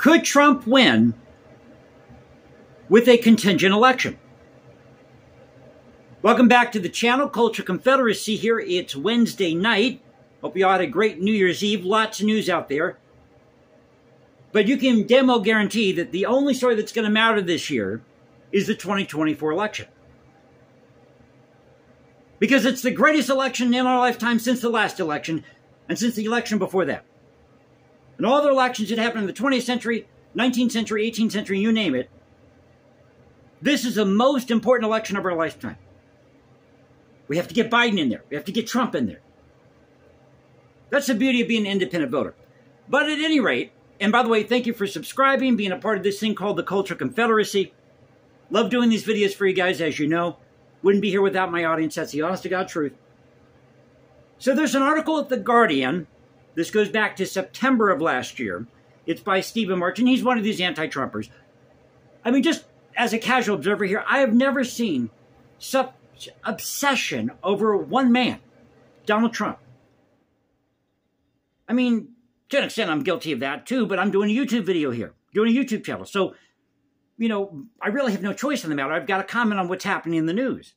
Could Trump win with a contingent election? Welcome back to the channel, Culture Confederacy here. It's Wednesday night. Hope you all had a great New Year's Eve. Lots of news out there. But you can demo guarantee that the only story that's going to matter this year is the 2024 election. Because it's the greatest election in our lifetime since the last election and since the election before that. And all the elections that happened in the 20th century, 19th century, 18th century, you name it, this is the most important election of our lifetime. We have to get Biden in there. We have to get Trump in there. That's the beauty of being an independent voter. But at any rate, and by the way, thank you for subscribing, being a part of this thing called the Culture Confederacy. Love doing these videos for you guys, as you know. Wouldn't be here without my audience. That's the honest to God truth. So there's an article at The Guardian. This goes back to September of last year. It's by Stephen Martin. He's one of these anti-Trumpers. I mean, just as a casual observer here, I have never seen such obsession over one man, Donald Trump. I mean, to an extent, I'm guilty of that too, but I'm doing a YouTube video here, doing a YouTube channel. So, you know, I really have no choice in the matter. I've got to comment on what's happening in the news.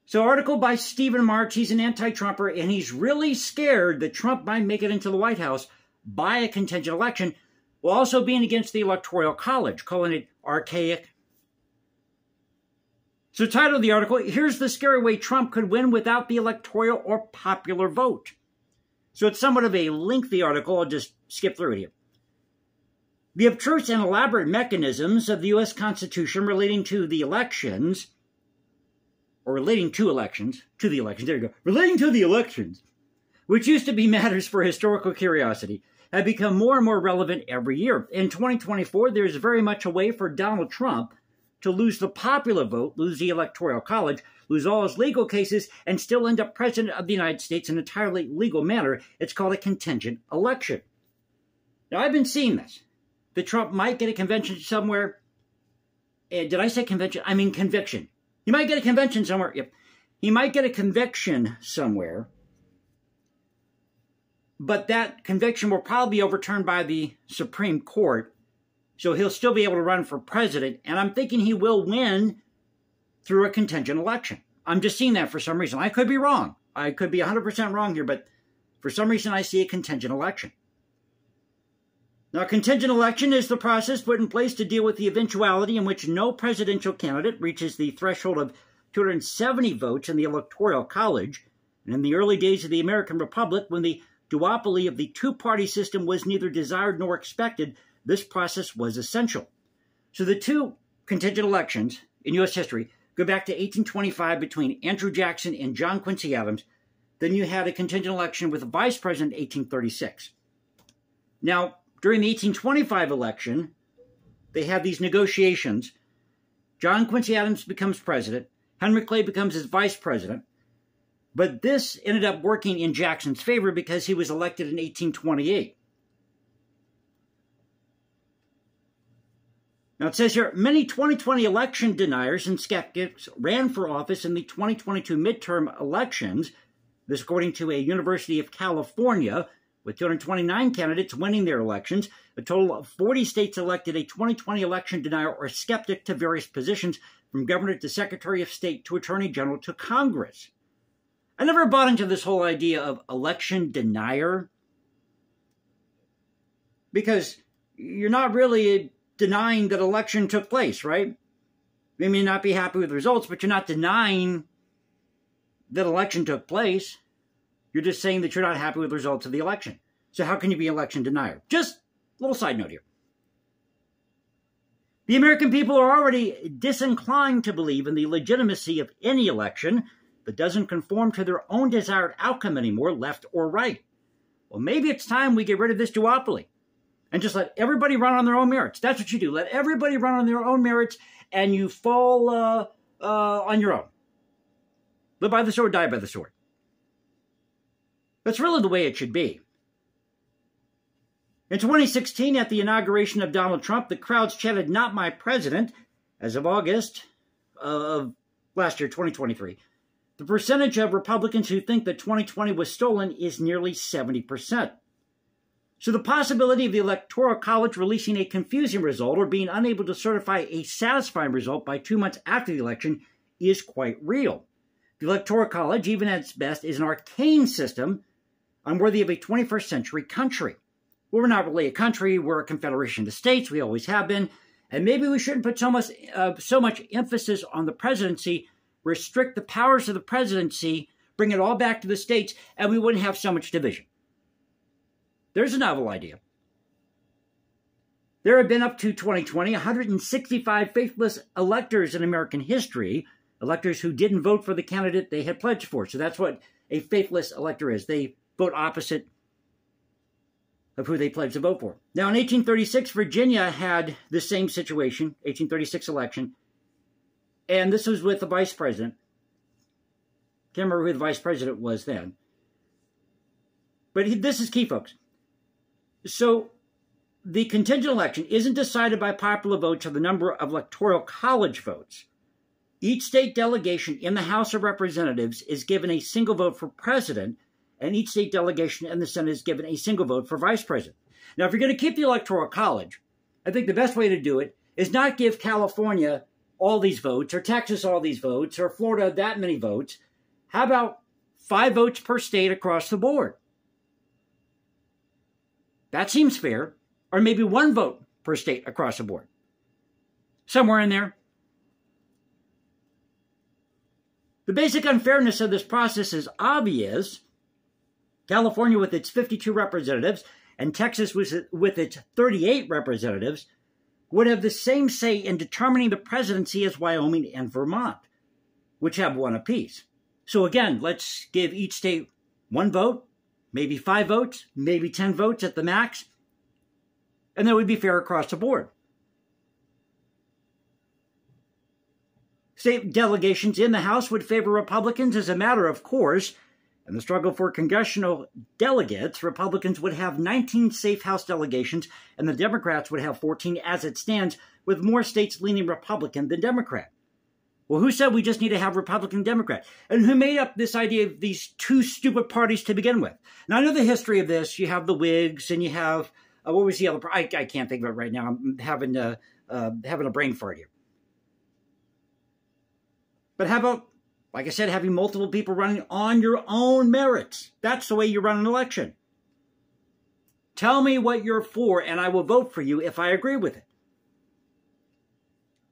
So, article by Stephen March. He's an anti-Trumper, and he's really scared that Trump might make it into the White House by a contingent election, while also being against the Electoral College, calling it archaic. So, title of the article, here's the scary way Trump could win without the electoral or popular vote. So, it's somewhat of a lengthy article. I'll just skip through it here. The obtruse and elaborate mechanisms of the U.S. Constitution relating to the elections, or relating to elections, there you go, relating to the elections, which used to be matters for historical curiosity, have become more and more relevant every year. In 2024, there's very much a way for Donald Trump to lose the popular vote, lose the Electoral College, lose all his legal cases, and still end up president of the United States in an entirely legal manner. It's called a contingent election. Now, I've been seeing this, that Trump might get a convention somewhere. Did I say convention? I mean conviction. He might get a convention somewhere. Yep. He might get a conviction somewhere, but that conviction will probably be overturned by the Supreme Court. So he'll still be able to run for president, and I'm thinking he will win through a contingent election. I'm just seeing that for some reason. I could be wrong. I could be 100% wrong here, but for some reason I see a contingent election. Now, a contingent election is the process put in place to deal with the eventuality in which no presidential candidate reaches the threshold of 270 votes in the Electoral College. And in the early days of the American Republic, when the duopoly of the two-party system was neither desired nor expected, this process was essential. So the two contingent elections in U.S. history go back to 1825 between Andrew Jackson and John Quincy Adams. Then you had a contingent election with a vice president in 1836. Now, during the 1825 election, they had these negotiations. John Quincy Adams becomes president. Henry Clay becomes his vice president. But this ended up working in Jackson's favor because he was elected in 1828. Now it says here, many 2020 election deniers and skeptics ran for office in the 2022 midterm elections. This according to a University of California, with 229 candidates winning their elections. A total of 40 states elected a 2020 election denier or skeptic to various positions, from governor to secretary of state to attorney general to Congress. I never bought into this whole idea of election denier, because you're not really denying that election took place, right? You may not be happy with the results, but you're not denying that election took place. You're just saying that you're not happy with the results of the election. So how can you be election denier? Just a little side note here. The American people are already disinclined to believe in the legitimacy of any election that doesn't conform to their own desired outcome anymore, left or right. Well, maybe it's time we get rid of this duopoly and just let everybody run on their own merits. That's what you do. Let everybody run on their own merits, and you fall on your own. Live by the sword, die by the sword. That's really the way it should be. In 2016, at the inauguration of Donald Trump, the crowds chanted, "Not my president." As of August of last year, 2023, the percentage of Republicans who think that 2020 was stolen is nearly 70%. So the possibility of the Electoral College releasing a confusing result or being unable to certify a satisfying result by 2 months after the election is quite real. The Electoral College, even at its best, is an arcane system unworthy of a 21st century country. Well, we're not really a country, we're a confederation of states, we always have been, and maybe we shouldn't put so much emphasis on the presidency, restrict the powers of the presidency, bring it all back to the states, and we wouldn't have so much division. There's a novel idea. There have been up to 2020 165 faithless electors in American history, electors who didn't vote for the candidate they had pledged for. So that's what a faithless elector is. They vote opposite of who they pledged to vote for. Now, in 1836, Virginia had the same situation, 1836 election, and this was with the vice president. Can't remember who the vice president was then. But this is key, folks. So the contingent election isn't decided by popular votes or the number of electoral college votes. Each state delegation in the House of Representatives is given a single vote for president, and each state delegation in the Senate is given a single vote for vice president. Now, if you're going to keep the Electoral College, I think the best way to do it is not give California all these votes, or Texas all these votes, or Florida that many votes. How about 5 votes per state across the board? That seems fair. Or maybe 1 vote per state across the board. Somewhere in there. The basic unfairness of this process is obvious. California, with its 52 representatives, and Texas with its 38 representatives, would have the same say in determining the presidency as Wyoming and Vermont, which have 1 apiece. So again, let's give each state 1 vote, maybe 5 votes, maybe 10 votes at the max, and that would be fair across the board. State delegations in the House would favor Republicans as a matter of course. In the struggle for congressional delegates, Republicans would have 19 safe House delegations, and the Democrats would have 14 as it stands, with more states leaning Republican than Democrat. Well, who said we just need to have Republican and Democrat? And who made up this idea of these 2 stupid parties to begin with? Now, I know the history of this. You have the Whigs, and you have, what was the other? I can't think of it right now. I'm having a brain fart here. But how about, like I said, having multiple people running on your own merits? That's the way you run an election. Tell me what you're for, and I will vote for you if I agree with it.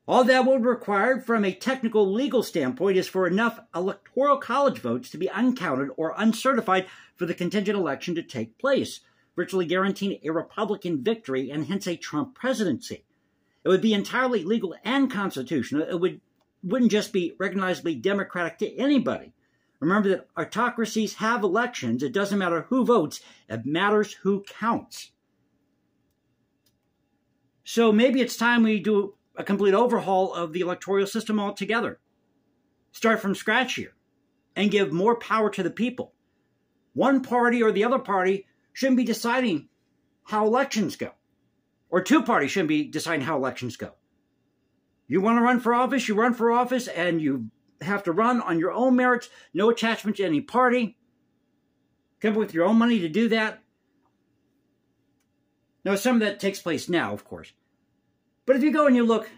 All that would require from a technical legal standpoint is for enough electoral college votes to be uncounted or uncertified for the contingent election to take place, virtually guaranteeing a Republican victory and hence a Trump presidency. It would be entirely legal and constitutional. It wouldn't just be recognizably democratic to anybody. Remember that autocracies have elections. It doesn't matter who votes. It matters who counts. So maybe it's time we do a complete overhaul of the electoral system altogether. Start from scratch here and give more power to the people. One party or the other party shouldn't be deciding how elections go. Or 2 parties shouldn't be deciding how elections go. You want to run for office, you run for office, and you have to run on your own merits, no attachment to any party. Come up with your own money to do that. Now, some of that takes place now, of course. But if you go and you look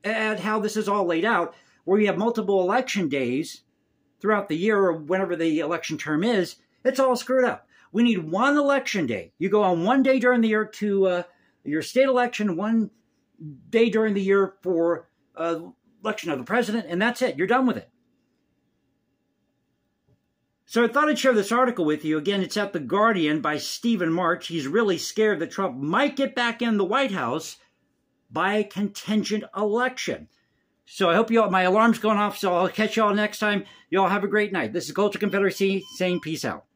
at how this is all laid out, where you have multiple election days throughout the year or whenever the election term is, it's all screwed up. We need 1 election day. You go on 1 day during the year to your state election, 1 day during the year for election of the president, and that's it. You're done with it. So I thought I'd share this article with you. Again, it's at The Guardian by Stephen March. He's really scared that Trump might get back in the White House by a contingent election. So I hope you all, my alarm's going off, so I'll catch you all next time. You all have a great night. This is Culture Confederacy saying peace out.